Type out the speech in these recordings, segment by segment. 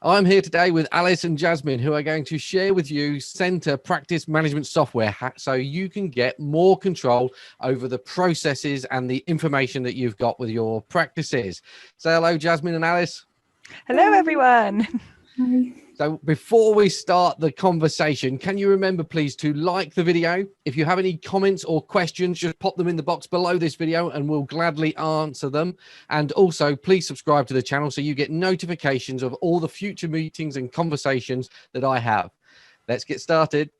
I'm here today with Alice and Jasmine, who are going to share with you Senta practice management software so you can get more control over the processes and the information that you've got with your practices. Say hello, Jasmine and Alice. Hello, everyone. Hi. So before we start the conversation, can you remember, please, to like the video? If you have any comments or questions, just pop them in the box below this video and we'll gladly answer them. And also, please subscribe to the channel so you get notifications of all the future meetings and conversations that I have. Let's get started.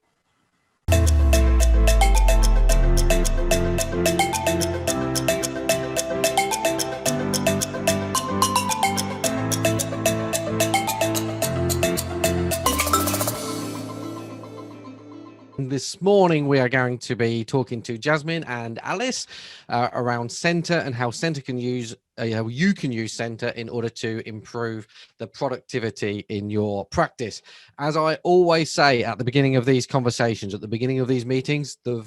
This morning, we are going to be talking to Jasmine and Alice around Senta and how Senta can use, how you can use Senta in order to improve the productivity in your practice. As I always say at the beginning of these conversations, at the beginning of these meetings, the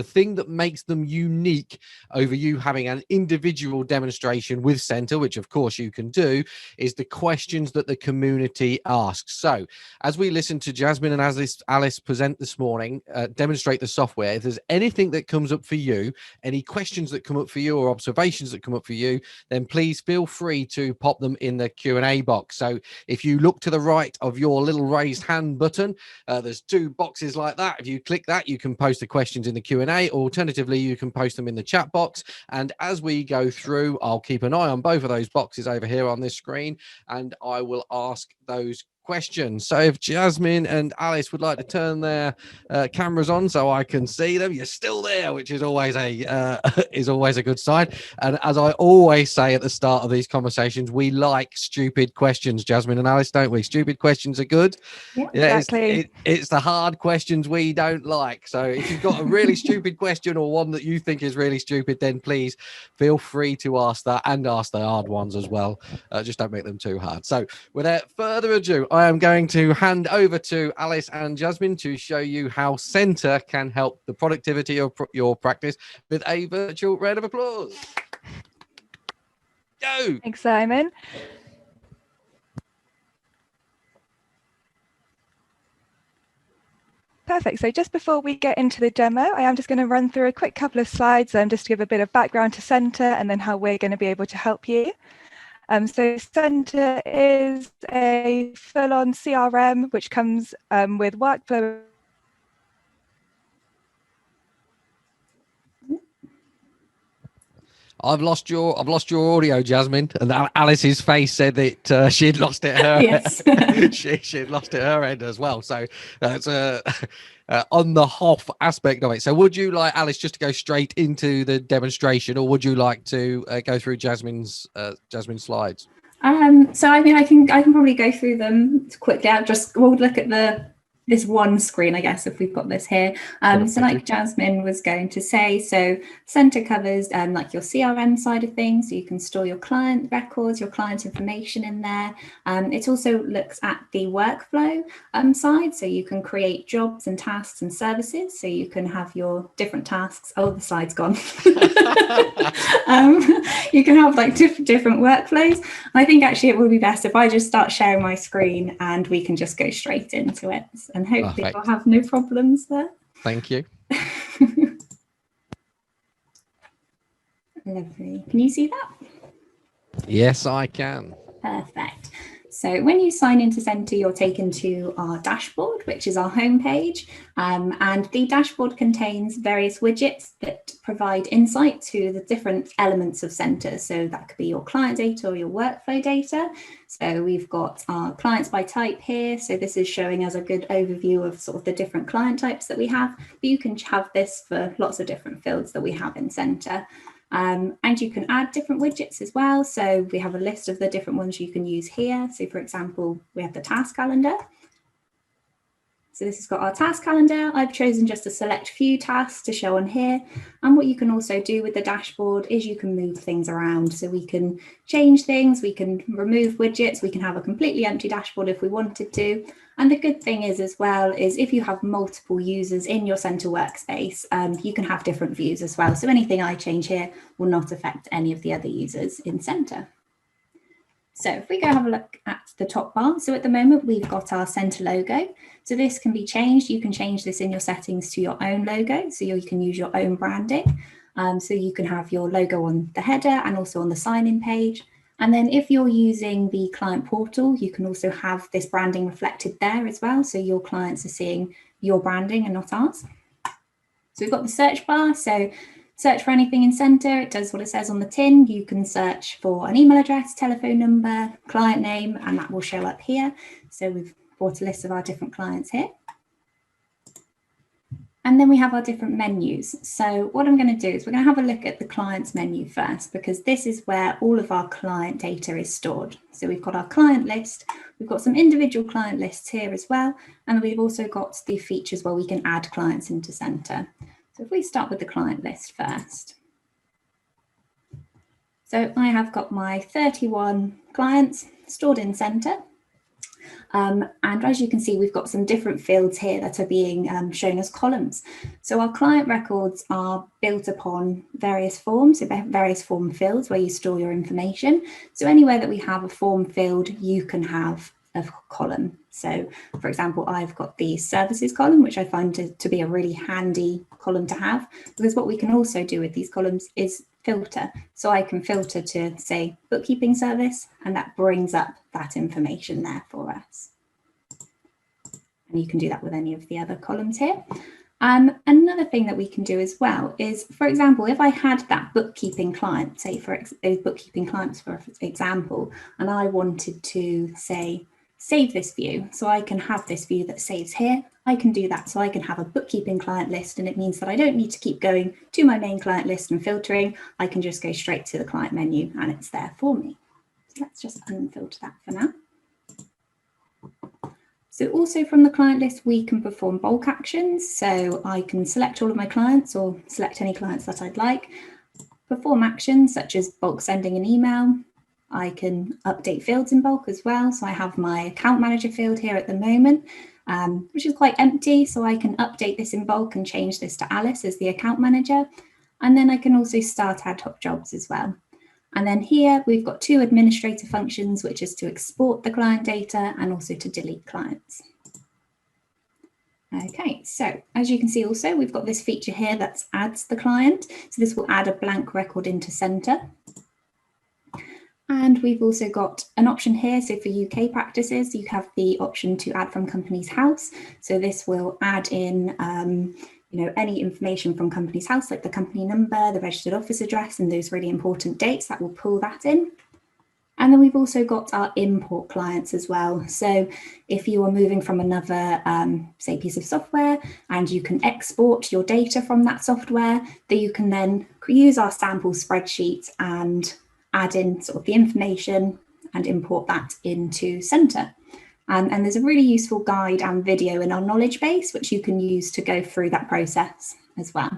thing that makes them unique over you having an individual demonstration with Senta, which of course you can do, is the questions that the community asks. So as we listen to Jasmine and Alice present this morning, demonstrate the software, if there's anything that comes up for you, any questions that come up for you or observations that come up for you, then please feel free to pop them in the Q&A box. So if you look to the right of your little raised hand button, there's two boxes like that. If you click that, you can post the questions in the Q&A. Alternatively, you can post them in the chat box. And as we go through, I'll keep an eye on both of those boxes over here on this screen, and I will ask those questions. So if Jasmine and Alice would like to turn their cameras on so I can see them, you're still there, which is always a good sign. And as I always say at the start of these conversations, we like stupid questions, Jasmine and Alice, don't we? Stupid questions are good. Yeah, exactly. It's the hard questions we don't like. So if you've got a really stupid question or one that you think is really stupid, then please feel free to ask that and ask the hard ones as well. Just don't make them too hard. So without further ado, I am going to hand over to Alice and Jasmine to show you how Senta can help the productivity of your practice with a virtual round of applause. Go! Thanks, Simon. Perfect. So just before we get into the demo, I am just going to run through a quick couple of slides just to give a bit of background to Senta and then how we're going to be able to help you. So Senta is a full-on CRM which comes with workflow. I've lost your audio, Jasmine, and Alice's face said that she'd lost it her. Yes. she'd lost it her end as well. So that's on the HOF aspect of it. So would you like, Alice, just to go straight into the demonstration, or would you like to go through Jasmine's slides? So I mean, I can probably go through them quickly. We'll look at this one screen, I guess, if we've got this here. So like Jasmine was going to say, so Senta covers like your CRM side of things. So you can store your client records, your client information in there. It also looks at the workflow side. So you can create jobs and tasks and services. So you can have your different tasks. Oh, the slide's gone. You can have like different workflows. I think actually it would be best if I just start sharing my screen and we can just go straight into it. And hopefully we'll have no problems there. Thank you. Lovely. Can you see that? Yes, I can. Perfect. So when you sign into Senta, you're taken to our dashboard, which is our homepage. And the dashboard contains various widgets that provide insight to the different elements of Senta. So that could be your client data or your workflow data. So we've got our clients by type here. So this is showing us a good overview of sort of the different client types that we have. But you can have this for lots of different fields that we have in Senta. And you can add different widgets as well. So we have a list of the different ones you can use here. So for example, we have the task calendar. So this has got our task calendar. I've chosen just a select few tasks to show on here. And what you can also do with the dashboard is you can move things around. So we can change things, we can remove widgets, we can have a completely empty dashboard if we wanted to. And the good thing is as well is if you have multiple users in your Senta workspace, you can have different views as well. So anything I change here will not affect any of the other users in Senta. So if we go have a look at the top bar, so at the moment we've got our Senta logo. So this can be changed. You can change this in your settings to your own logo. So you can use your own branding. So you can have your logo on the header and also on the sign-in page. And then if you're using the client portal, you can also have this branding reflected there as well. So your clients are seeing your branding and not ours. So we've got the search bar. So search for anything in Senta, it does what it says on the tin. You can search for an email address, telephone number, client name, and that will show up here. So we've brought a list of our different clients here. And then we have our different menus. So what I'm going to do is we're going to have a look at the clients menu first, because this is where all of our client data is stored. So we've got our client list, we've got some individual client lists here as well. And we've also got the features where we can add clients into Senta. So if we start with the client list first. So I have got my 31 clients stored in Senta. And as you can see, we've got some different fields here that are being shown as columns. So our client records are built upon various forms, so various form fields where you store your information. So anywhere that we have a form field, you can have a column. So for example, I've got the services column, which I find to be a really handy column to have, because what we can also do with these columns is filter. So I can filter to say bookkeeping service, and that brings up that information there for us. And you can do that with any of the other columns here. Another thing that we can do as well is, for example, if I had that bookkeeping client, say for those bookkeeping clients, for example, and I wanted to say, save this view, so I can have this view that saves here, I can do that. So I can have a bookkeeping client list, and it means that I don't need to keep going to my main client list and filtering. I can just go straight to the client menu and it's there for me. So let's just unfilter that for now. So also from the client list, we can perform bulk actions. So I can select all of my clients or select any clients that I'd like, perform actions such as bulk sending an email. I can update fields in bulk as well. So I have my account manager field here at the moment, which is quite empty. So I can update this in bulk and change this to Alice as the account manager. And then I can also start ad hoc jobs as well. And then here we've got two administrator functions, which is to export the client data and also to delete clients. Okay, so as you can see also, we've got this feature here that adds the client. So this will add a blank record into Senta. And we've also got an option here. So for UK practices, you have the option to add from company's house. So this will add in any information from company's house, like the company number, the registered office address, and those really important dates, that will pull that in. And then we've also got our import clients as well. So if you are moving from another, say, piece of software, and you can export your data from that software, that you can then use our sample spreadsheet and add in sort of the information and import that into Senta. And there's a really useful guide and video in our knowledge base, which you can use to go through that process as well.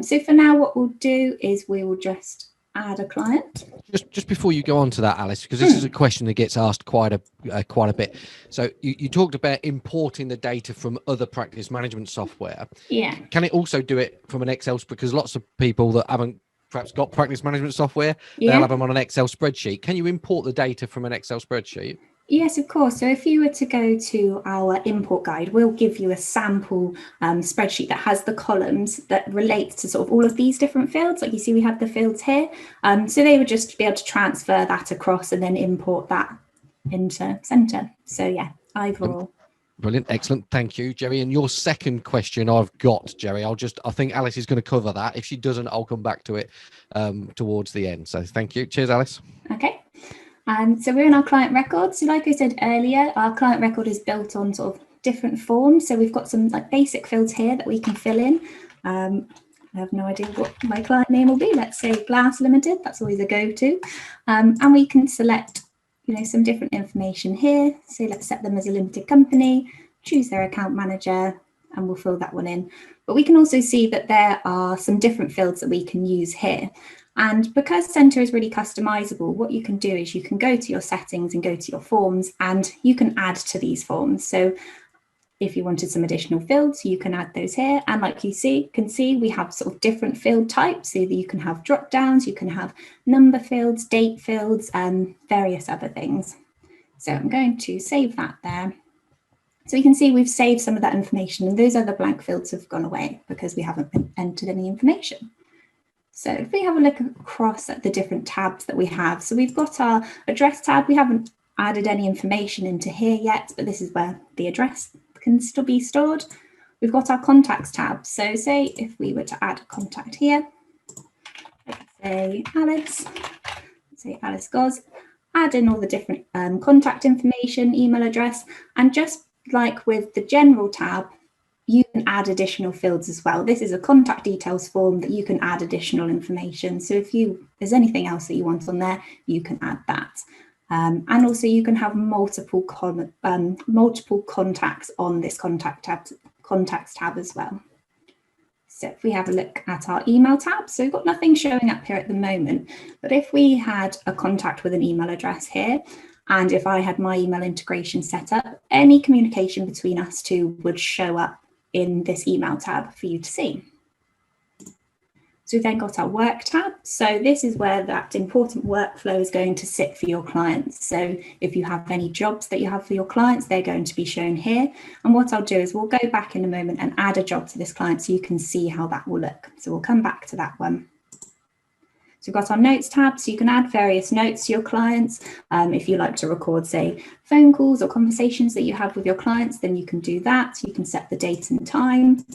So for now, what we'll do is we will just add a client. Just before you go on to that, Alice, because this is a question that gets asked quite a bit. So you talked about importing the data from other practice management software. Yeah. Can it also do it from an Excel? Because lots of people that haven't perhaps got practice management software, they'll have them on an Excel spreadsheet. Can you import the data from an Excel spreadsheet? Yes, of course. So if you were to go to our import guide, we'll give you a sample spreadsheet that has the columns that relate to sort of all of these different fields. Like you see, we have the fields here. So they would just be able to transfer that across and then import that into Senta. So yeah, either or. Brilliant. Excellent. Thank you, Jerry. And your second question I've got, Jerry, I think Alice is going to cover that. If she doesn't, I'll come back to it towards the end. So thank you. Cheers, Alice. Okay. So we're in our client record. So like I said earlier, our client record is built on sort of different forms. So we've got some like basic fields here that we can fill in. I have no idea what my client name will be. Let's say Glass Limited. That's always a go-to. And we can select, some different information here. So let's set them as a limited company, choose their account manager, and we'll fill that one in. But we can also see that there are some different fields that we can use here. And because Senta is really customizable, what you can do is you can go to your settings and go to your forms, and you can add to these forms. So If you wanted some additional fields, you can add those here. And like you can see, we have sort of different field types. So you can have drop downs, you can have number fields, date fields, and various other things. So I'm going to save that there. So you can see we've saved some of that information, and those other blank fields have gone away because we haven't entered any information. So if we have a look across at the different tabs that we have, so we've got our address tab. We haven't added any information into here yet, but this is where the address can still be stored. We've got our contacts tab. So say if we were to add a contact here, let's say Alice Goz, add in all the different contact information, email address, and just like with the general tab, you can add additional fields as well. This is a contact details form that you can add additional information. So if there's anything else that you want on there, you can add that. And also you can have multiple contacts on this contacts tab as well. So if we have a look at our email tab, so we've got nothing showing up here at the moment, but if we had a contact with an email address here, and if I had my email integration set up, any communication between us two would show up in this email tab for you to see. So we've then got our work tab. So this is where that important workflow is going to sit for your clients. So if you have any jobs that you have for your clients, they're going to be shown here. And what I'll do is we'll go back in a moment and add a job to this client so you can see how that will look. So we'll come back to that one. So we've got our notes tab, so you can add various notes to your clients. If you like to record, say, phone calls or conversations that you have with your clients, then you can do that. You can set the date and time.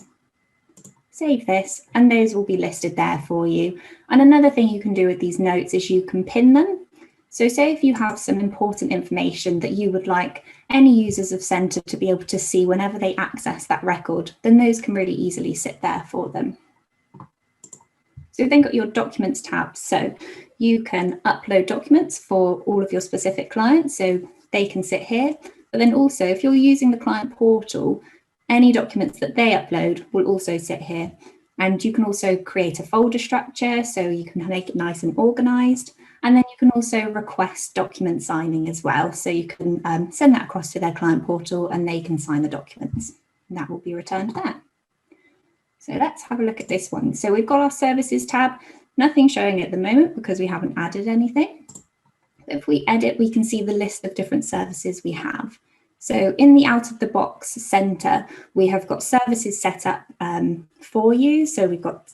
Save this, and those will be listed there for you. And another thing you can do with these notes is you can pin them. So say if you have some important information that you would like any users of Senta to be able to see whenever they access that record, then those can really easily sit there for them. So you've then got your documents tab. So you can upload documents for all of your specific clients, so they can sit here. But then also, if you're using the client portal, any documents that they upload will also sit here. And you can also create a folder structure, so you can make it nice and organized. And then you can also request document signing as well. So you can send that across to their client portal and they can sign the documents. And that will be returned there. So let's have a look at this one. So we've got our services tab, nothing showing at the moment because we haven't added anything. If we edit, we can see the list of different services we have. So in the out of the box center, we have got services set up for you. So we've got,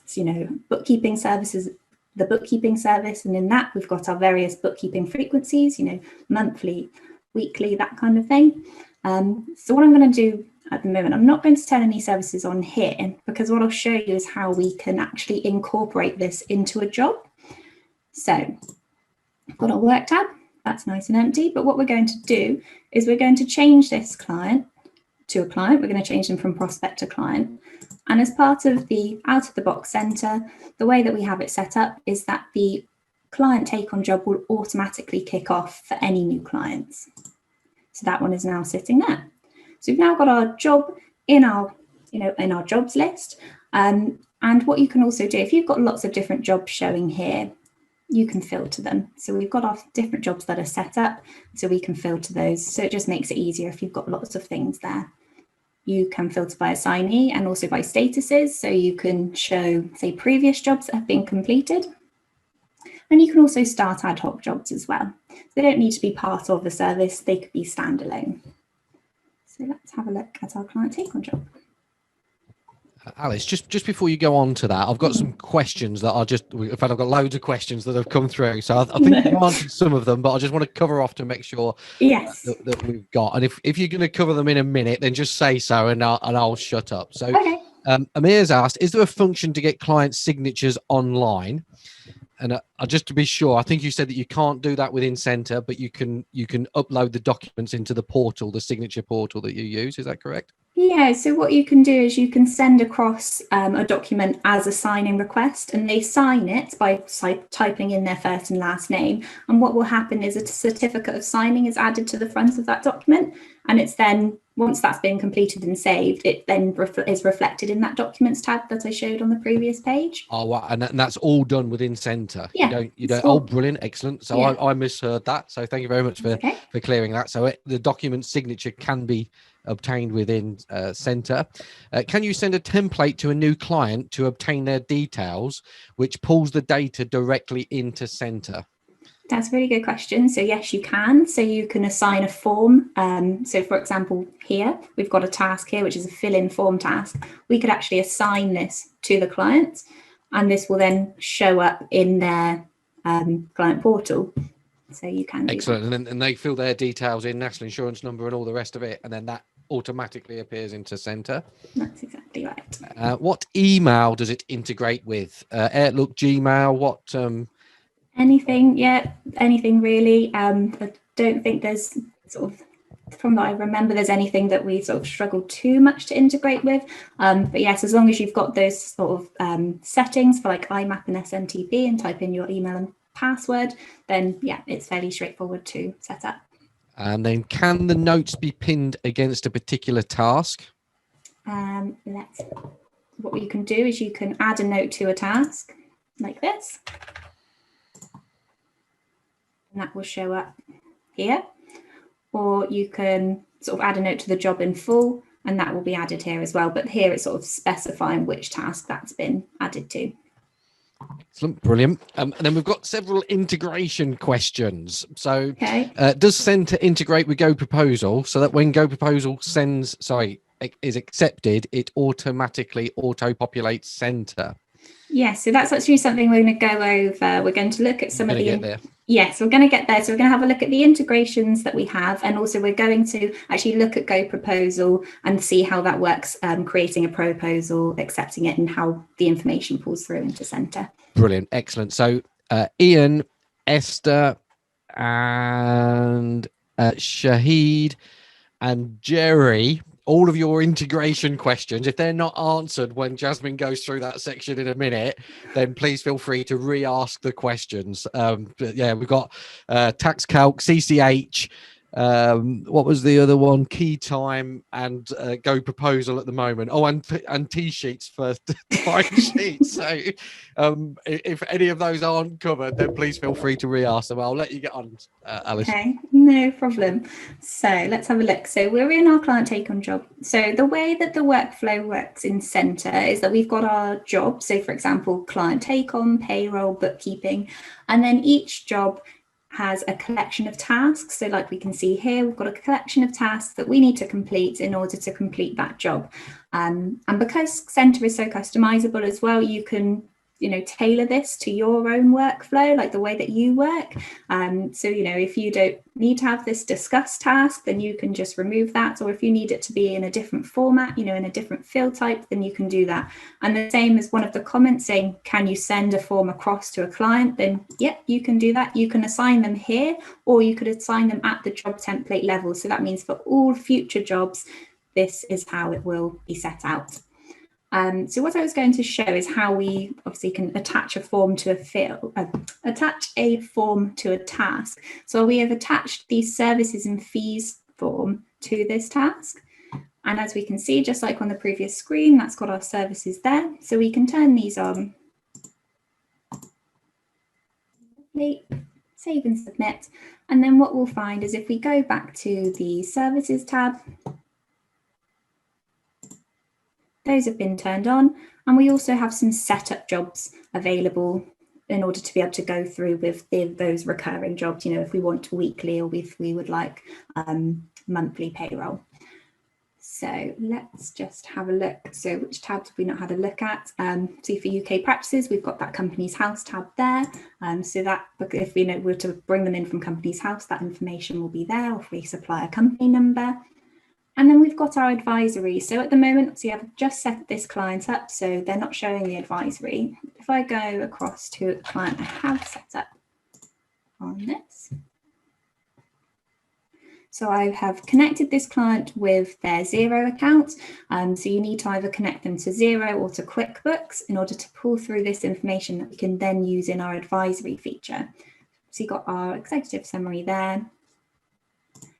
bookkeeping services, the bookkeeping service, and in that we've got our various bookkeeping frequencies, monthly, weekly, that kind of thing. So what I'm going to do at the moment, I'm not going to turn any services on here because what I'll show you is how we can actually incorporate this into a job. So I've got our work tab. That's nice and empty, but what we're going to do is we're going to change this client to a client. We're going to change them from prospect to client. And as part of the out of the box center, the way that we have it set up is that the client take on job will automatically kick off for any new clients. So that one is now sitting there. So we've now got our job in our, in our jobs list. And what you can also do, if you've got lots of different jobs showing here, you can filter them. So we've got our different jobs that are set up, so we can filter those. So it just makes it easier if you've got lots of things there. You can filter by assignee and also by statuses. So you can show, say, previous jobs that have been completed. And you can also start ad hoc jobs as well. They don't need to be part of the service, they could be standalone. So let's have a look at our client take on job. Alice, just before you go on to that, I've got some questions that are in fact, I've got loads of questions that have come through. So I think you've answered some of them, but I just want to cover off to make sure that we've got. And if you're going to cover them in a minute, then just say so and I'll shut up. So okay. Amir's asked, is there a function to get client signatures online? And just to be sure, I think you said that you can't do that within Senta, but you can upload the documents into the portal, the signature portal that you use. Is that correct? Yeah, so what you can do is you can send across a document as a sign-in request, and they sign it by typing in their first and last name. And what will happen is a certificate of signing is added to the front of that document, and it's then once that's been completed and saved, it then is reflected in that Documents tab that I showed on the previous page. Oh, wow. And that's all done within Senta. Yeah, You don't. all, oh, brilliant, excellent. So yeah. I misheard that. So thank you very much for clearing that. So the document signature can be obtained within Senta. Can you send a template to a new client to obtain their details, which pulls the data directly into Senta? That's a really good question. So yes, you can. So you can assign a form. So for example, here, we've got a task here, which is a fill-in form task. We could actually assign this to the client, and this will then show up in their client portal. So you can do excellent. And they fill their details in, national insurance number and all the rest of it, and then that automatically appears into Senta. That's exactly right. What email does it integrate with? Outlook, Gmail, what... Anything, yeah, anything really. I don't think there's sort of, from what I remember, there's anything that we sort of struggle too much to integrate with. But yes, as long as you've got those sort of settings for like IMAP and SMTP and type in your email and password, then yeah, it's fairly straightforward to set up. And then can the notes be pinned against a particular task? What you can do is you can add a note to a task like this. And that will show up here, or you can sort of add a note to the job in full, and that will be added here as well. But here it's sort of specifying which task that's been added to. Excellent, brilliant. And then we've got several integration questions. So does Senta integrate with Go Proposal so that when Go Proposal is accepted, it automatically auto-populates Senta? Yes, so that's actually something we're going to go over. We're going to look at some of the... Yes, we're going to get there. So we're going to have a look at the integrations that we have, and also we're going to actually look at Go Proposal and see how that works, creating a proposal, accepting it, and how the information pulls through into Senta. Brilliant, excellent. So Ian, Esther, and Shahid, and Jerry, all of your integration questions, if they're not answered when Jasmine goes through that section in a minute, then please feel free to re-ask the questions. But yeah, we've got tax calc, CCH, what was the other one? Key time and Go Proposal at the moment. Oh, and T-sheets for time sheets. So if any of those aren't covered, then please feel free to re-ask them. I'll let you get on, Alice. Okay, no problem. So let's have a look. So we're in our client take-on job. So the way that the workflow works in Senta is that we've got our job. So for example, client take-on, payroll, bookkeeping, and then each job has a collection of tasks. So like we can see here, we've got a collection of tasks that we need to complete in order to complete that job. And because Senta is so customizable as well, you can tailor this to your own workflow, like the way that you work. So, if you don't need to have this discuss task, then you can just remove that. Or if you need it to be in a different format, in a different field type, then you can do that. And the same as one of the comments saying, can you send a form across to a client? Then, yep, you can do that. You can assign them here, or you could assign them at the job template level. So that means for all future jobs, this is how it will be set out. So what I was going to show is how we obviously can attach a form to a form to a task. So we have attached the services and fees form to this task. And as we can see, just like on the previous screen, that's got our services there. So we can turn these on. Save and submit. And then what we'll find is if we go back to the services tab, those have been turned on, and we also have some setup jobs available in order to be able to go through with those recurring jobs, if we want weekly or if we would like monthly payroll. So let's just have a look. So which tabs have we not had a look at? So for UK practices, we've got that Companies House tab there. So that if we were to bring them in from Companies House, that information will be there, or if we supply a company number. And then we've got our advisory. So at the moment, see, I've just set this client up, so they're not showing the advisory. If I go across to a client I have set up on this. So I have connected this client with their Xero account. So you need to either connect them to Xero or to QuickBooks in order to pull through this information that we can then use in our advisory feature. So you've got our executive summary there.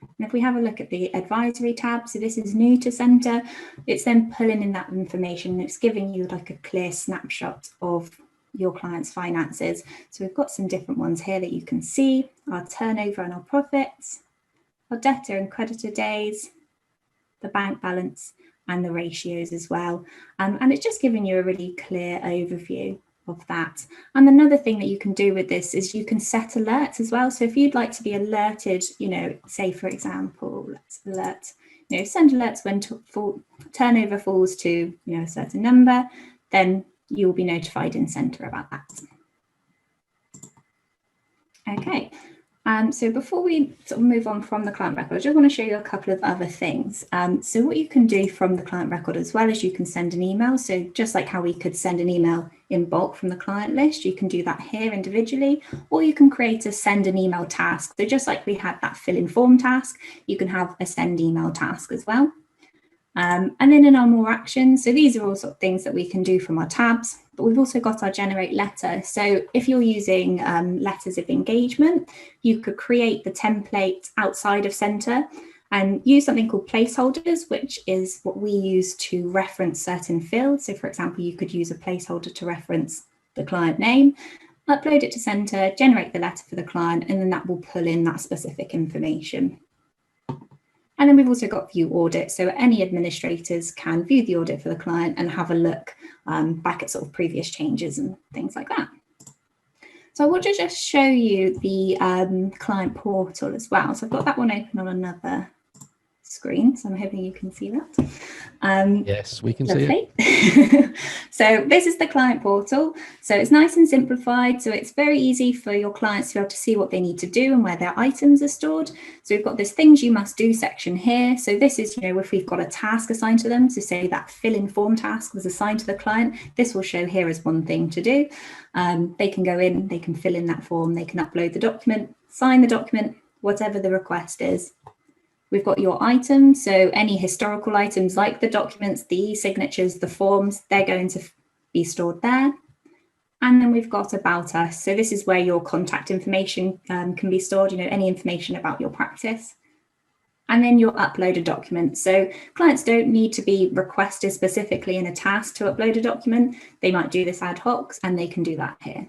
And if we have a look at the advisory tab, so this is new to Senta, it's then pulling in that information. It's giving you like a clear snapshot of your client's finances. So we've got some different ones here that you can see, our turnover and our profits, our debtor and creditor days, the bank balance, and the ratios as well. And it's just giving you a really clear overview of that. And another thing that you can do with this is you can set alerts as well. So if you'd like to be alerted, say for example, let's alert, send alerts when turnover falls to, a certain number, then you'll be notified in Senta about that. Okay. So before we sort of move on from the client record, I just want to show you a couple of other things. So what you can do from the client record as well is you can send an email. So just like how we could send an email in bulk from the client list, you can do that here individually, or you can create a send an email task. So just like we had that fill in form task, you can have a send email task as well. And then in our more actions, so these are all sort of things that we can do from our tabs, but we've also got our generate letter. So if you're using letters of engagement, you could create the template outside of Senta and use something called placeholders, which is what we use to reference certain fields. So for example, you could use a placeholder to reference the client name, upload it to Senta, generate the letter for the client, and then that will pull in that specific information. And then we've also got view audit. So any administrators can view the audit for the client and have a look back at sort of previous changes and things like that. So I want to just show you the client portal as well. So I've got that one open on another screen. So I'm hoping you can see that. Yes, we can see it. So this is the client portal. So it's nice and simplified. So it's very easy for your clients to be able to see what they need to do and where their items are stored. So we've got this things you must do section here. So this is, if we've got a task assigned to them, so say that fill in form task was assigned to the client, this will show here as one thing to do. They can go in, they can fill in that form, they can upload the document, sign the document, whatever the request is. We've got your items, so any historical items like the documents, the e-signatures, the forms, they're going to be stored there. And then we've got about us. So this is where your contact information can be stored, any information about your practice. And then your uploaded document. So clients don't need to be requested specifically in a task to upload a document. They might do this ad hoc and they can do that here.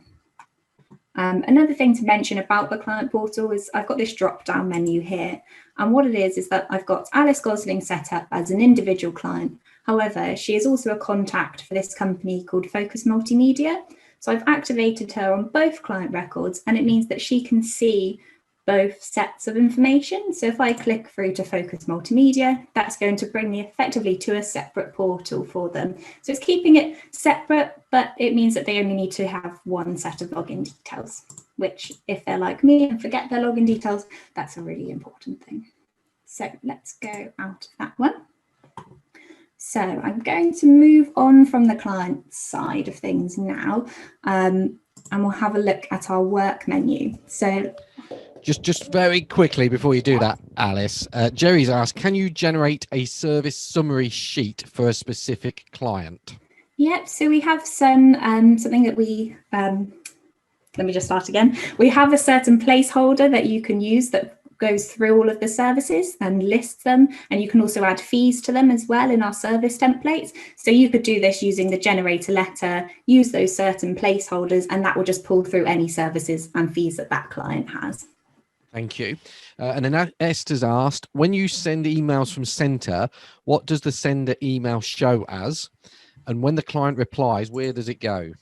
Another thing to mention about the client portal is I've got this drop down menu here. And what it is that I've got Alice Gosling set up as an individual client. However, she is also a contact for this company called Focus Multimedia. So I've activated her on both client records, and it means that she can see both sets of information. So if I click through to Focus Multimedia, that's going to bring me effectively to a separate portal for them. So it's keeping it separate, but it means that they only need to have one set of login details, which if they're like me and forget their login details, that's a really important thing. So let's go out of that one. So I'm going to move on from the client side of things now, and we'll have a look at our work menu. So Just very quickly before you do that, Alice, Jerry's asked, can you generate a service summary sheet for a specific client? Yep, so we have some something that we, let me just start again. We have a certain placeholder that you can use that goes through all of the services and lists them, and you can also add fees to them as well in our service templates. So you could do this using the generator letter, use those certain placeholders, and that will just pull through any services and fees that that client has. Thank you. And then Esther's asked, when you send emails from Senta, what does the sender email show as? And when the client replies, where does it go?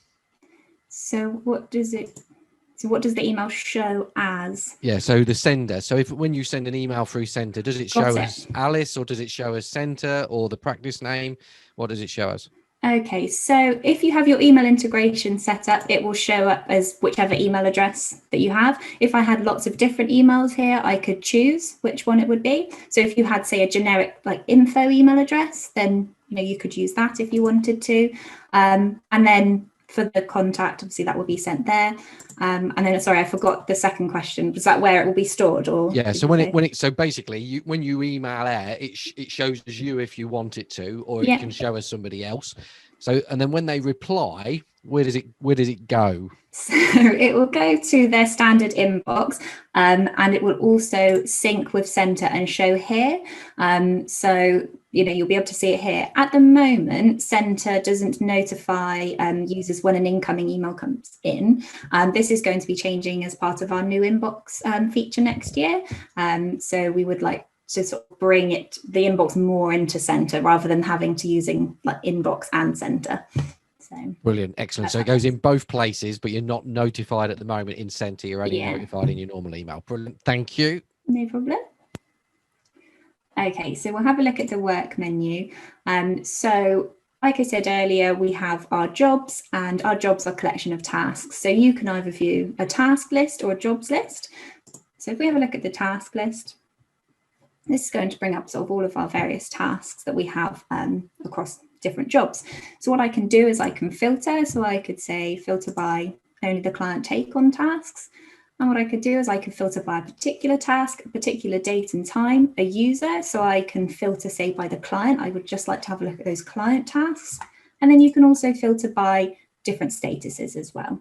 So what does the email show as? Yeah, so the sender. So when you send an email through Senta, does it show as Alice, or does it show as Senta, or the practice name? What does it show as? Okay, so if you have your email integration set up, it will show up as whichever email address that you have. If I had lots of different emails here, I could choose which one it would be. So if you had, say, a generic like info email address, then you could use that if you wanted to. And then for the contact, obviously that will be sent there. And then, sorry, I forgot the second question. Was that where it will be stored, or? Yeah. So so basically, when you email it shows as you if you want it to, or it can show as somebody else. So, and then when they reply, where does it go? So it will go to their standard inbox, and it will also sync with Senta and show here. So, you'll be able to see it here. At the moment, Senta doesn't notify users when an incoming email comes in. This is going to be changing as part of our new inbox feature next year. So we would like to sort of bring the inbox more into Senta rather than having to using like inbox and Senta. So, brilliant, excellent. So it goes in both places, but you're not notified at the moment in Senta. You're only notified in your normal email. Brilliant, thank you. No problem. Okay, so we'll have a look at the work menu. So like I said earlier, we have our jobs, and our jobs are a collection of tasks. So you can either view a task list or a jobs list. So if we have a look at the task list, this is going to bring up sort of all of our various tasks that we have across different jobs. So what I can do is I can filter. So I could say filter by only the client take on tasks. And what I could do is I could filter by a particular task, a particular date and time, a user. So I can filter, say, by the client. I would just like to have a look at those client tasks. And then you can also filter by different statuses as well.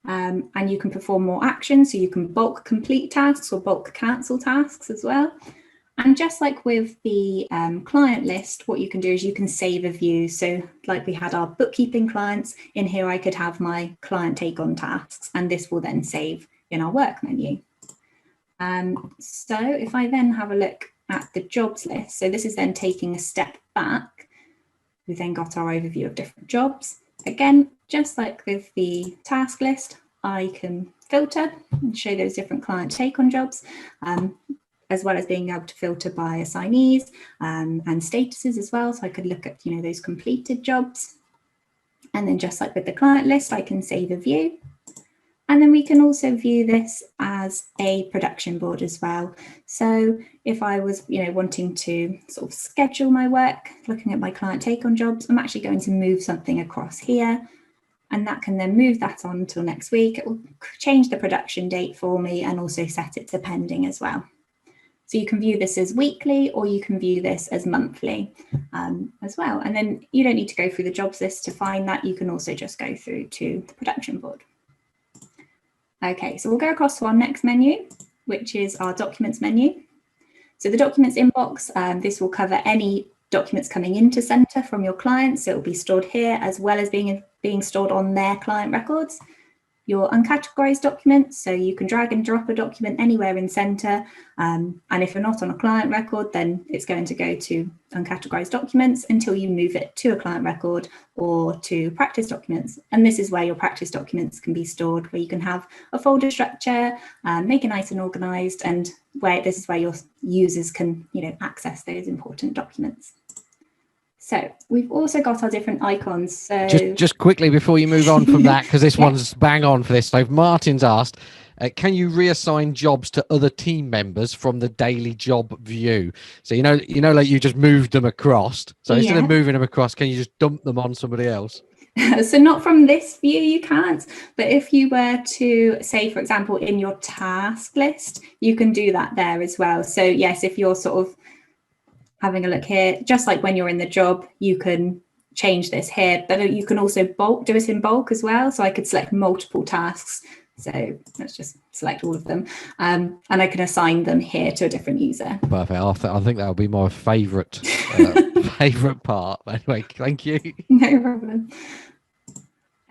And you can perform more actions. So you can bulk complete tasks or bulk cancel tasks as well. And just like with the client list, what you can do is you can save a view. So like we had our bookkeeping clients, in here I could have my client take on tasks, and this will then save in our work menu. So if I then have a look at the jobs list, so this is then taking a step back. We've then got our overview of different jobs. Again, just like with the task list, I can filter and show those different client take on jobs. As well as being able to filter by assignees and statuses as well. So I could look at, those completed jobs. And then just like with the client list, I can save a view. And then we can also view this as a production board as well. So if I was, wanting to sort of schedule my work, looking at my client take on jobs, I'm actually going to move something across here. And that can then move that on until next week. It will change the production date for me and also set it to pending as well. So you can view this as weekly, or you can view this as monthly as well. And then you don't need to go through the jobs list to find that. You can also just go through to the production board. Okay, so we'll go across to our next menu, which is our documents menu. So the documents inbox, this will cover any documents coming into Senta from your clients. So it will be stored here as well as being stored on their client records. Your uncategorized documents, so you can drag and drop a document anywhere in Senta, and if you're not on a client record, then it's going to go to uncategorized documents until you move it to a client record or to practice documents. And this is where your practice documents can be stored, where you can have a folder structure, make it nice and organized, and this is where your users can access those important documents. So we've also got our different icons. So just quickly before you move on from that, because this one's bang on for this. So Martin's asked, can you reassign jobs to other team members from the daily job view? So like you just moved them across. So instead of moving them across, can you just dump them on somebody else? So not from this view, you can't. But if you were to say, for example, in your task list, you can do that there as well. So yes, if you're sort of having a look here, just like when you're in the job, you can change this here, but you can also do it in bulk as well. So I could select multiple tasks. So let's just select all of them, and I can assign them here to a different user. Perfect. I think that would be my favourite part. Anyway, thank you. No problem.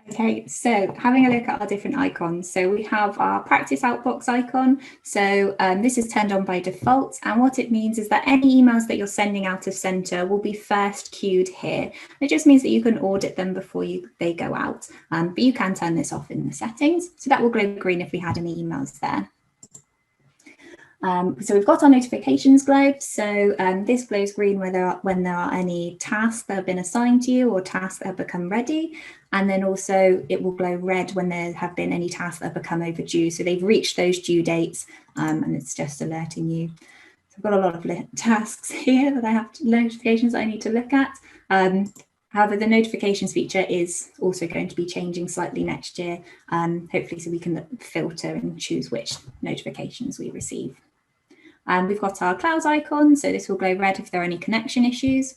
Okay, so having a look at our different icons. So we have our practice outbox icon. So this is turned on by default. And what it means is that any emails that you're sending out of Senta will be first queued here. It just means that you can audit them before they go out. But you can turn this off in the settings. So that will glow green if we had any emails there. So we've got our notifications globe. So this glows green when there are any tasks that have been assigned to you or tasks that have become ready. And then also it will glow red when there have been any tasks that have become overdue. So they've reached those due dates, and it's just alerting you. So I've got a lot of tasks here that I have notifications that I need to look at. However, the notifications feature is also going to be changing slightly next year, hopefully so we can filter and choose which notifications we receive. We've got our clouds icon, so this will glow red if there are any connection issues.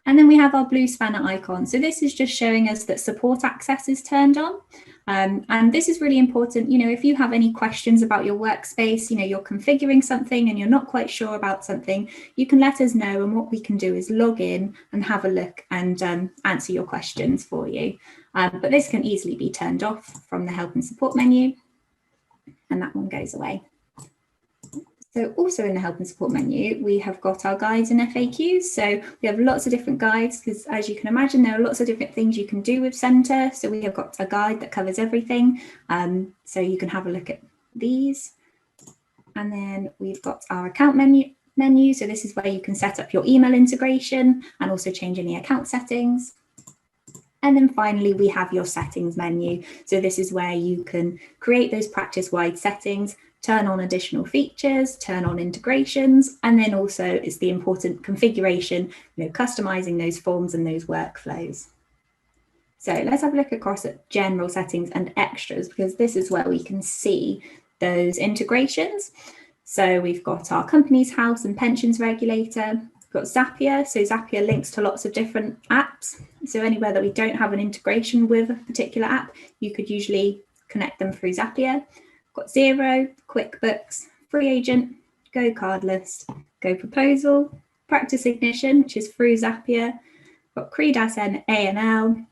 And then we have our blue spanner icon. So this is just showing us that support access is turned on. And this is really important. You know, if you have any questions about your workspace, you know, you're configuring something and you're not quite sure about something, you can let us know. And what we can do is log in and have a look and answer your questions for you. But this can easily be turned off from the help and support menu. And that one goes away. So also in the help and support menu, we have got our guides and FAQs. So we have lots of different guides because, as you can imagine, there are lots of different things you can do with Senta. So we have got a guide that covers everything. So you can have a look at these. And then we've got our account menu. So this is where you can set up your email integration and also change any account settings. And then finally, we have your settings menu. So this is where you can create those practice-wide settings, turn on additional features, turn on integrations, and then also it's the important configuration, you know, customizing those forms and those workflows. So let's have a look across at general settings and extras, because this is where we can see those integrations. So we've got our company's house and pensions regulator. We've got Zapier. So Zapier links to lots of different apps. So anywhere that we don't have an integration with a particular app, you could usually connect them through Zapier. Got Xero, QuickBooks, Free Agent, Go Cardlist, Go Proposal, Practice Ignition, which is through Zapier. Got Credas and A&L,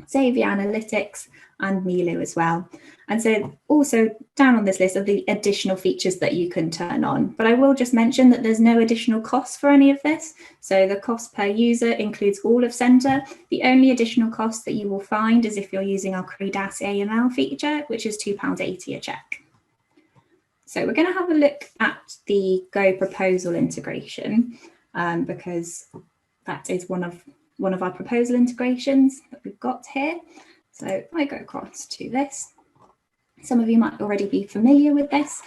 Xavier Analytics, and Milu as well. And so also down on this list are the additional features that you can turn on. But I will just mention that there's no additional cost for any of this. So the cost per user includes all of Senta. The only additional cost that you will find is if you're using our Credas AML feature, which is £2.80 a check. So we're going to have a look at the Go Proposal integration because that is one of our proposal integrations that we've got here. So if I go across to this, some of you might already be familiar with this.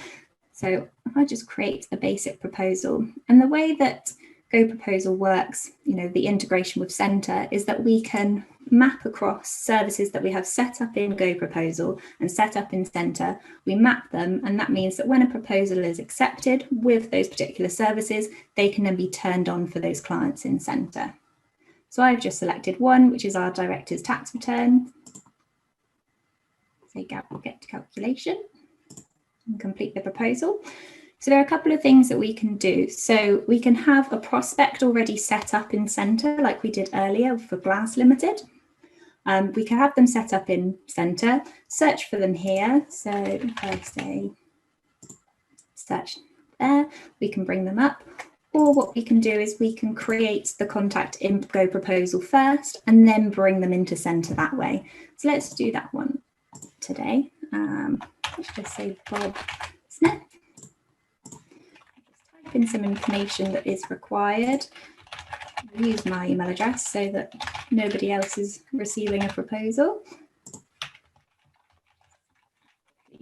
So if I just create a basic proposal, and the way that Go Proposal works, you know, the integration with Senta is that we can map across services that we have set up in Go Proposal and set up in Senta. We map them, and that means that when a proposal is accepted with those particular services, they can then be turned on for those clients in Senta. So I've just selected one, which is our director's tax return. Say get to calculation and complete the proposal. So there are a couple of things that we can do. So we can have a prospect already set up in Senta, like we did earlier for Glass Limited. We can have them set up in Senta, search for them here. So if I say search there, we can bring them up. Or what we can do is we can create the contact in Go Proposal first and then bring them into Senta that way. So let's do that one today. Let's just say Bob Smith. Just type in some information that is required. I'll use my email address so that nobody else is receiving a proposal.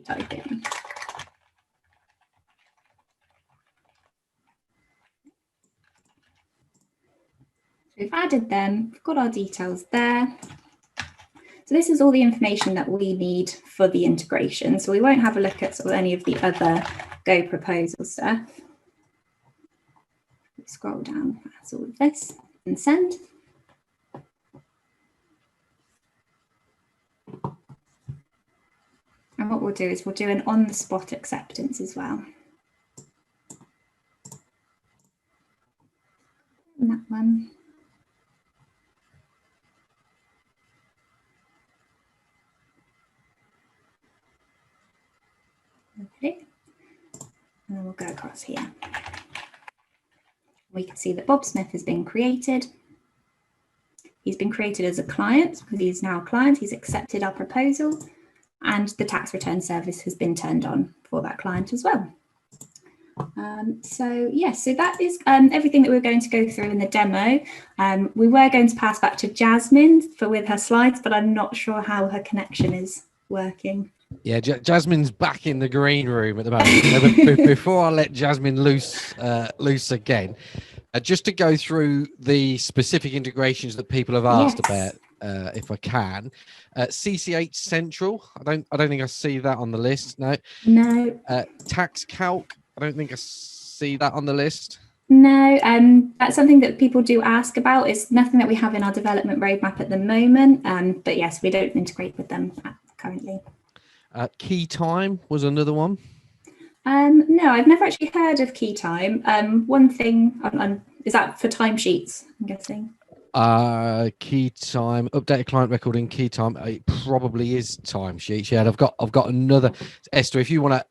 Type in. We've added them, we've got our details there. So this is all the information that we need for the integration. So we won't have a look at sort of any of the other Go Proposal stuff. Scroll down past all of this and send. And what we'll do is we'll do an on-the-spot acceptance as well. And that one. Okay, and then we'll go across here. We can see that Bob Smith has been created. He's been created as a client because he's now a client. He's accepted our proposal, and the tax return service has been turned on for that client as well. So that is everything that we're going to go through in the demo. We were going to pass back to Jasmine with her slides, but I'm not sure how her connection is working. Yeah, Jasmine's back in the green room at the moment. Before I let Jasmine loose again, just to go through the specific integrations that people have asked about, if I can. CCH Central, I don't think I see that on the list. No. No. Tax Calc, I don't think I see that on the list. No, that's something that people do ask about. It's nothing that we have in our development roadmap at the moment, but yes, we don't integrate with them currently. Key time was another one. No, I've never actually heard of key time. One thing, is that for timesheets, I'm guessing? Key time, updated client record in key time. It probably is timesheets. Yeah, and I've got another. Esther, if you want to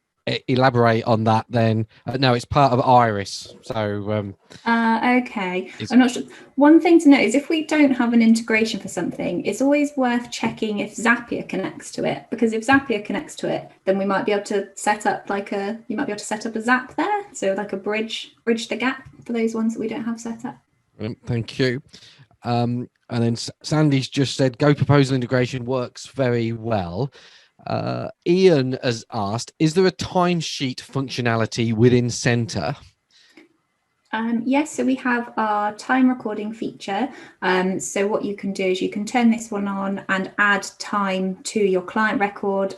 elaborate on that, then no, it's part of Iris. So Okay, I'm not sure. One thing to note is if we don't have an integration for something, it's always worth checking if Zapier connects to it, because if Zapier connects to it, then we might be able to set up you might be able to set up a Zap there, so like a bridge the gap for those ones that we don't have set up. Thank you. And then Sandy's just said go proposal integration works very well. Ian has asked, is there a timesheet functionality within Senta? Yes, so we have our time recording feature. So what you can do is you can turn this one on and add time to your client records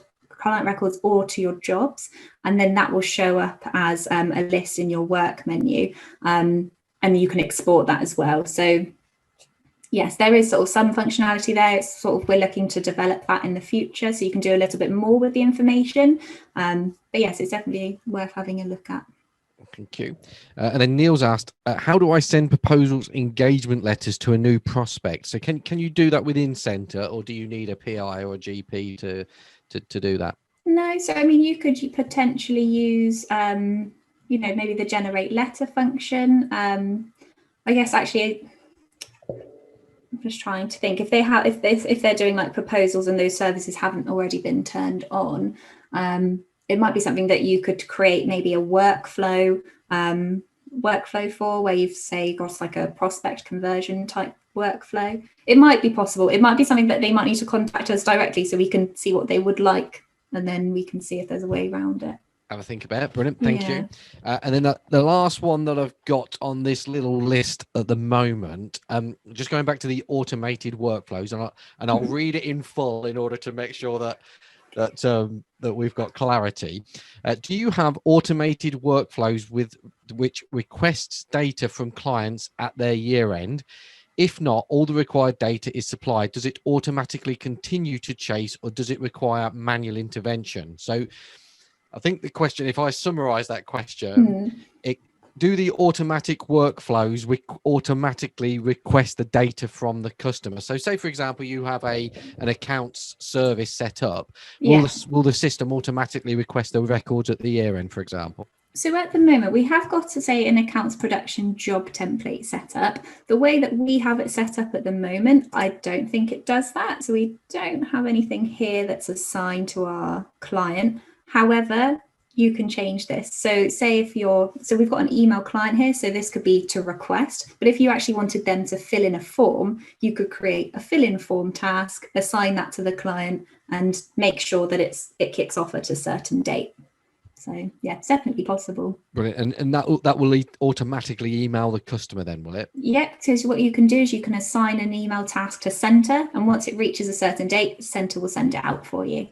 or to your jobs, and then that will show up as a list in your work menu, and you can export that as well. So yes, there is sort of some functionality there. It's sort of, we're looking to develop that in the future, so you can do a little bit more with the information. But yes, it's definitely worth having a look at. Thank you. And then Neil's asked, how do I send proposals engagement letters to a new prospect? So can you do that within Senta, or do you need a PI or a GP to do that? No, so I mean, you could potentially use, maybe the generate letter function. I guess actually, I'm just trying to think if they're doing like proposals and those services haven't already been turned on. It might be something that you could create maybe a workflow for, where you've got like a prospect conversion type workflow. It might be possible. It might be something that they might need to contact us directly so we can see what they would like, and then we can see if there's a way around it. Have a think about it. Brilliant. Thank you. And then the last one that I've got on this little list at the moment, just going back to the automated workflows, and I'll read it in full in order to make sure that we've got clarity. Do you have automated workflows which requests data from clients at their year end? If not, all the required data is supplied. Does it automatically continue to chase, or does it require manual intervention? So I think the question, if I summarize that question, do the automatic workflows automatically request the data from the customer? So say, for example, you have an accounts service set up. Will the system automatically request the records at the year end, for example? So at the moment, we have got to say an accounts production job template set up. The way that we have it set up at the moment, I don't think it does that. So we don't have anything here that's assigned to our client. However, you can change this. So say we've got an email client here, so this could be to request, but if you actually wanted them to fill in a form, you could create a fill-in form task, assign that to the client, and make sure that it kicks off at a certain date. So yeah, it's definitely possible. Brilliant. And that will automatically email the customer then, will it? Yeah, so what you can do is you can assign an email task to Senta, and once it reaches a certain date, Senta will send it out for you.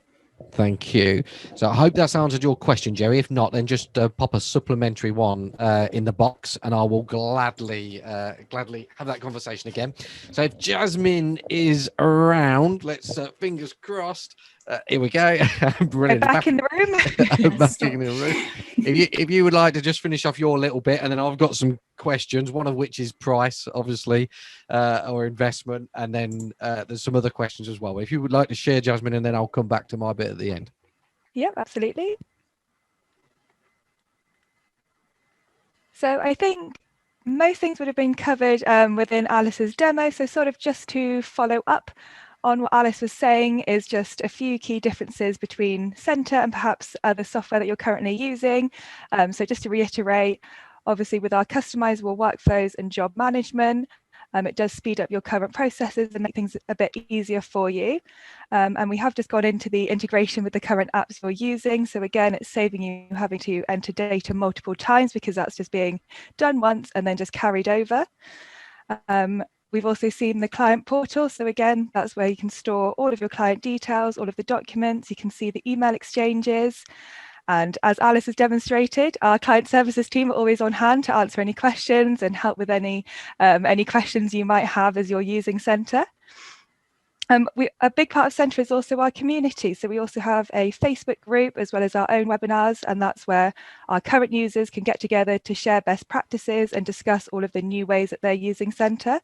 Thank you. So I hope that's answered your question, Jerry. If not, then just pop a supplementary one in the box, and I will gladly have that conversation again. So if Jasmine is around, let's fingers crossed. Here we go. Brilliant. Back in the room. Back in the room. If you would like to just finish off your little bit, and then I've got some questions, one of which is price, obviously, or investment, and then there's some other questions as well. If you would like to share, Jasmine, and then I'll come back to my bit at the end. Yep, absolutely. So I think most things would have been covered within Alice's demo. So sort of just to follow up on what Alice was saying is just a few key differences between Senta and perhaps other software that you're currently using. So just to reiterate, obviously with our customizable workflows and job management, it does speed up your current processes and make things a bit easier for you. And we have just gone into the integration with the current apps you're using. So again, it's saving you having to enter data multiple times, because that's just being done once and then just carried over. We've also seen the client portal. So again, that's where you can store all of your client details, all of the documents. You can see the email exchanges. And as Alice has demonstrated, our client services team are always on hand to answer any questions and help with any questions you might have as you're using Senta. A big part of Senta is also our community. So we also have a Facebook group as well as our own webinars, and that's where our current users can get together to share best practices and discuss all of the new ways that they're using Senta.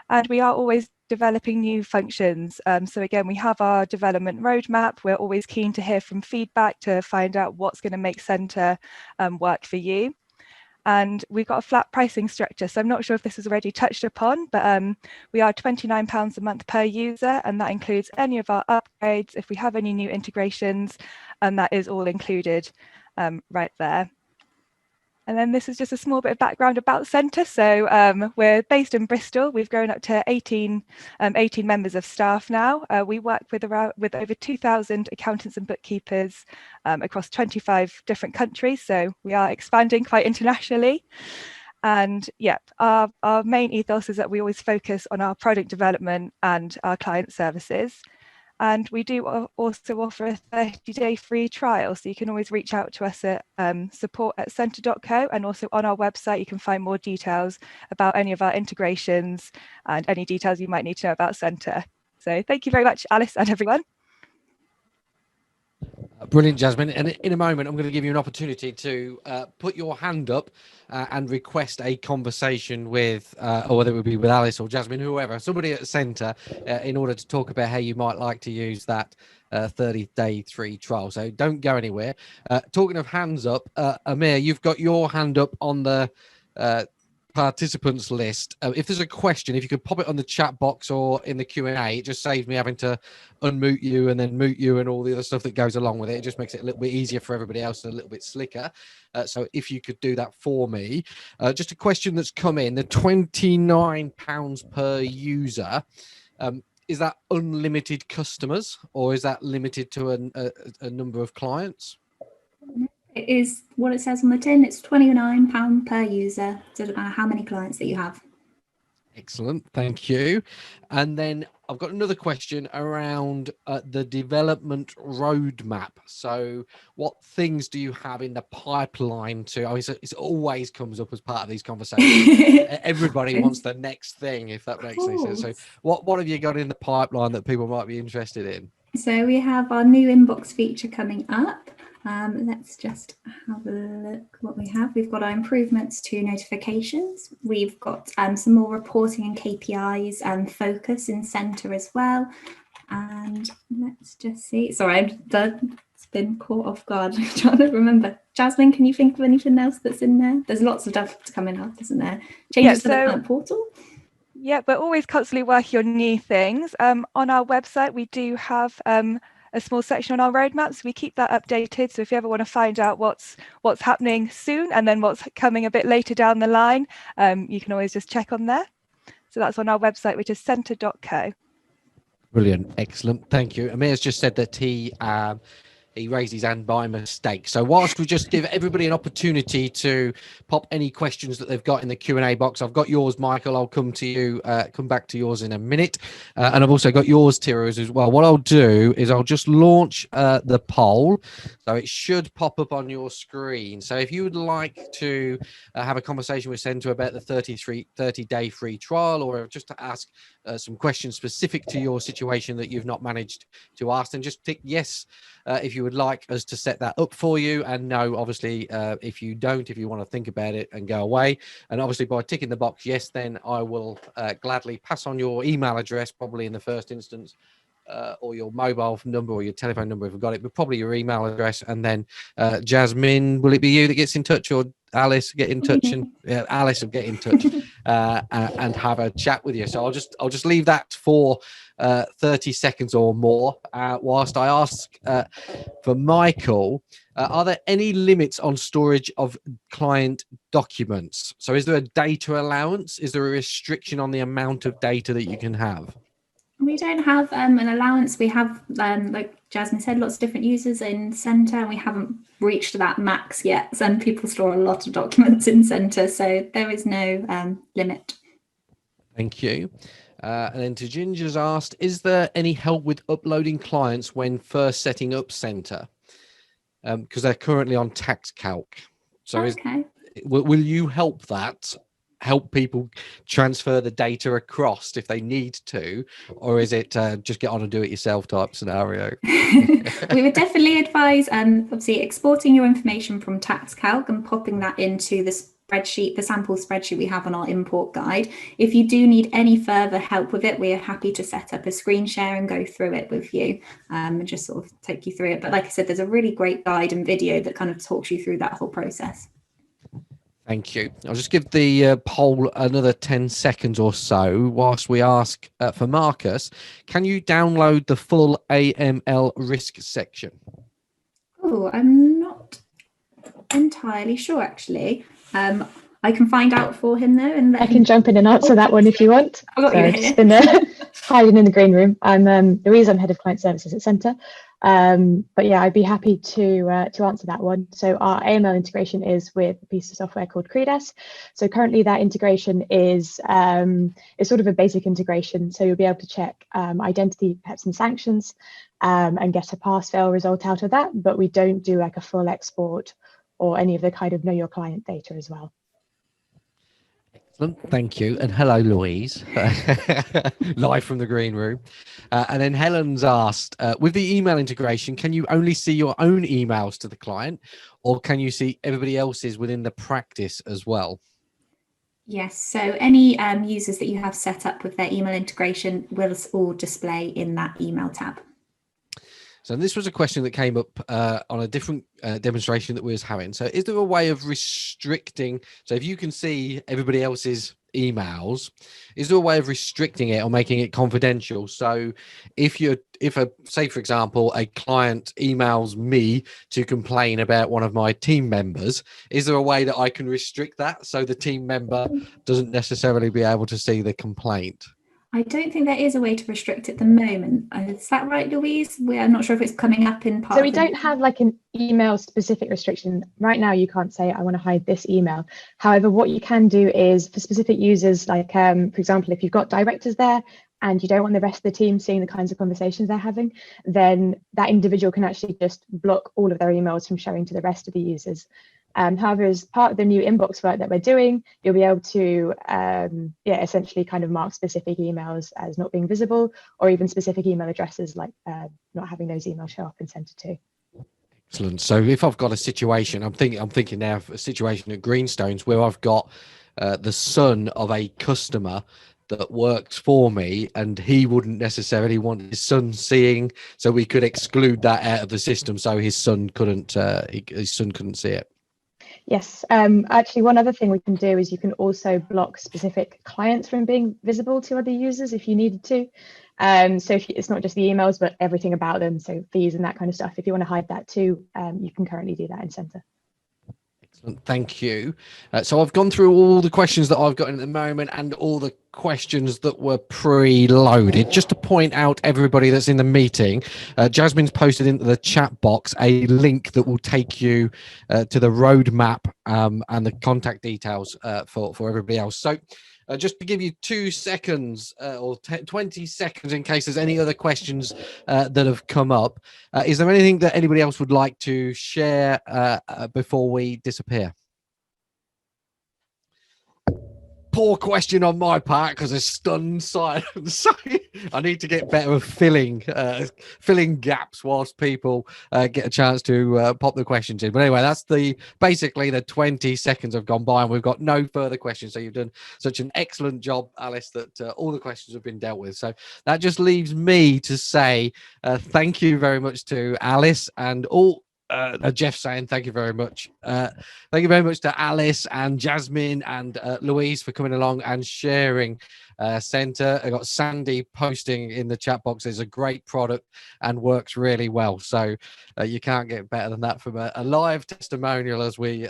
And we are always developing new functions. So again, we have our development roadmap. We're always keen to hear from feedback to find out what's going to make Senta work for you. And we've got a flat pricing structure. So I'm not sure if this was already touched upon, but we are £29 a month per user, and that includes any of our upgrades. If we have any new integrations, and that is all included right there. And then this is just a small bit of background about Senta. So we're based in Bristol. We've grown up to 18 members of staff now. We work with over 2,000 accountants and bookkeepers across 25 different countries. So we are expanding quite internationally. And yeah, our main ethos is that we always focus on our product development and our client services. And we do also offer a 30-day free trial. So you can always reach out to us at support@senta.co. And also on our website, you can find more details about any of our integrations and any details you might need to know about Senta. So thank you very much, Alice and everyone. Brilliant, Jasmine. And in a moment, I'm going to give you an opportunity to put your hand up and request a conversation with, or whether it would be with Alice or Jasmine, whoever, somebody at Senta, in order to talk about how you might like to use that 30-day free trial. So don't go anywhere. Talking of hands up, Amir, you've got your hand up on the participants list. If there's a question, if you could pop it on the chat box or in the Q&A, it just saves me having to unmute you and then mute you and all the other stuff that goes along with it. It just makes it a little bit easier for everybody else and a little bit slicker. So if you could do that for me. Just a question that's come in, the £29 per user, is that unlimited customers or is that limited to a number of clients? It is what it says on the tin. It's £29 per user. So it doesn't matter how many clients that you have. Excellent, thank you. And then I've got another question around the development roadmap. So what things do you have in the pipeline to, I mean, it always comes up as part of these conversations. Everybody wants the next thing, if that makes any sense. So what have you got in the pipeline that people might be interested in? So we have our new inbox feature coming up. Let's just have a look what we have. We've got our improvements to notifications. We've got some more reporting and KPIs and focus in Senta as well. And let's just see. Sorry, I'm done. It's been caught off guard. I'm trying to remember. Jasmine, can you think of anything else that's in there? There's lots of stuff coming up, isn't there? Changes to the client portal. Yeah, we're always constantly working on new things. On our website, we do have a small section on our roadmaps. We keep that updated. So if you ever want to find out what's happening soon and then what's coming a bit later down the line, you can always just check on there. So that's on our website, which is senta.co. Brilliant. Excellent. Thank you. Amir's just said that he raised his hand by mistake. So whilst we just give everybody an opportunity to pop any questions that they've got in the Q&A box, I've got yours, Michael. I'll come to you, come back to yours in a minute. And I've also got yours, Tiroz, as well. What I'll do is I'll just launch the poll. So it should pop up on your screen. So if you would like to have a conversation with Senta about the 30-day free trial, or just to ask some questions specific to your situation that you've not managed to ask, then just tick yes if you would like us to set that up for you, and no, obviously, if you don't, if you want to think about it and go away. And obviously by ticking the box yes, then I will gladly pass on your email address, probably in the first instance, or your mobile number or your telephone number if you've got it, but probably your email address. And then Jasmine, will it be you that gets in touch, or Alice get in touch? And Alice will get in touch and have a chat with you. So I'll just leave that for 30 seconds or more whilst I ask for Michael, are there any limits on storage of client documents? So is there a data allowance? Is there a restriction on the amount of data that you can have? We don't have an allowance. We have, like Jasmine said, lots of different users in Senta, and we haven't reached that max yet. Some people store a lot of documents in Senta, so there is no limit. Thank you. And then Tajinja's asked, is there any help with uploading clients when first setting up Senta? because they're currently on tax calc. So Okay. will you help people transfer the data across if they need to, or is it just get on and do it yourself type scenario? We would definitely advise obviously exporting your information from tax calc and popping that into the spreadsheet, the sample spreadsheet we have on our import guide. If you do need any further help with it, we are happy to set up a screen share and go through it with you, and just sort of take you through it. But like I said, there's a really great guide and video that kind of talks you through that whole process. Thank you. I'll just give the poll another 10 seconds or so whilst we ask for Marcus, can you download the full AML risk section? Oh, I'm not entirely sure, actually. I can find out for him, though. And I can jump in and answer that one if you want. I've just been hiding in the green room. I'm Louise. I'm head of client services at Senta. But yeah, I'd be happy to answer that one. So our AML integration is with a piece of software called Credas. So currently that integration is sort of a basic integration. So you'll be able to check identity, PEPs and sanctions, and get a pass-fail result out of that. But we don't do like a full export or any of the kind of know your client data as well. Excellent, thank you. And hello, Louise, live from the green room. And then Helen's asked, with the email integration, can you only see your own emails to the client, or can you see everybody else's within the practice as well? Yes, so any users that you have set up with their email integration will all display in that email tab. So this was a question that came up on a different demonstration that we was having. So is there a way of restricting, so if you can see everybody else's emails, is there a way of restricting it or making it confidential? So if say, for example, a client emails me to complain about one of my team members, is there a way that I can restrict that so the team member doesn't necessarily be able to see the complaint? I don't think there is a way to restrict it at the moment. Is that right, Louise? We're not sure if it's coming up in part. So we don't have like an email specific restriction. Right now, you can't say, I want to hide this email. However, what you can do is for specific users, like, for example, if you've got directors there and you don't want the rest of the team seeing the kinds of conversations they're having, then that individual can actually just block all of their emails from showing to the rest of the users. However, as part of the new inbox work that we're doing, you'll be able to essentially kind of mark specific emails as not being visible, or even specific email addresses like not having those emails show up and sent it to. Excellent. So if I've got a situation, I'm thinking now of a situation at Greenstones where I've got the son of a customer that works for me, and he wouldn't necessarily want his son seeing, so we could exclude that out of the system so his son couldn't see it. Yes, actually one other thing we can do is you can also block specific clients from being visible to other users if you needed to. So if it's not just the emails, but everything about them, so fees and that kind of stuff, if you want to hide that too, you can currently do that in Senta. Excellent, thank you. So I've gone through all the questions that I've got in at the moment and all the questions that were pre-loaded. Just to point out everybody that's in the meeting, Jasmine's posted into the chat box a link that will take you to the roadmap and the contact details for everybody else. So just to give you 2 seconds or 20 seconds in case there's any other questions that have come up. Is there anything that anybody else would like to share before we disappear? Poor question on my part because it's stunned silence. So I need to get better at filling gaps whilst people get a chance to pop the questions in. But anyway, that's basically the 20 seconds have gone by and we've got no further questions. So you've done such an excellent job, Alice, that all the questions have been dealt with. So that just leaves me to say thank you very much to Alice and all. Jeff saying thank you very much. Thank you very much to Alice and Jasmine and Louise for coming along and sharing Senta. I got Sandy posting in the chat box. It's a great product and works really well. So you can't get better than that from a live testimonial as we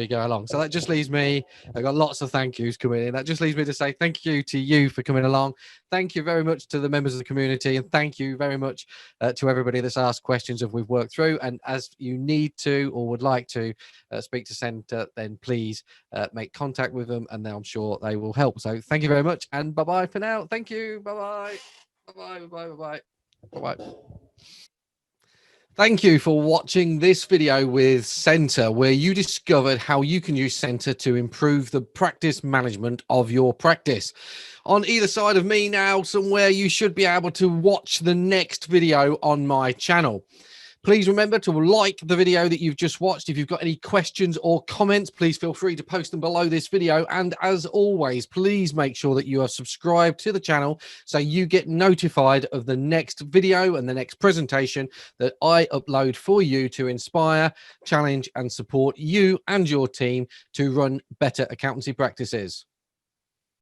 go along. So that just leaves me. I got lots of thank yous coming in. That just leaves me to say thank you to you for coming along. Thank you very much to the members of the community, and thank you very much to everybody that's asked questions as we've worked through. And as you need to or would like to speak to Senta, then please make contact with them, and then I'm sure they will help. So thank you very much, and bye-bye for now. Thank you. Bye-bye. Bye-bye. Bye-bye. Bye-bye. Bye-bye. Thank you for watching this video with Senta, where you discovered how you can use Senta to improve the practice management of your practice. On either side of me now, somewhere, you should be able to watch the next video on my channel. Please remember to like the video that you've just watched. If you've got any questions or comments, please feel free to post them below this video. And as always, please make sure that you are subscribed to the channel so you get notified of the next video and the next presentation that I upload for you to inspire, challenge, and support you and your team to run better accountancy practices.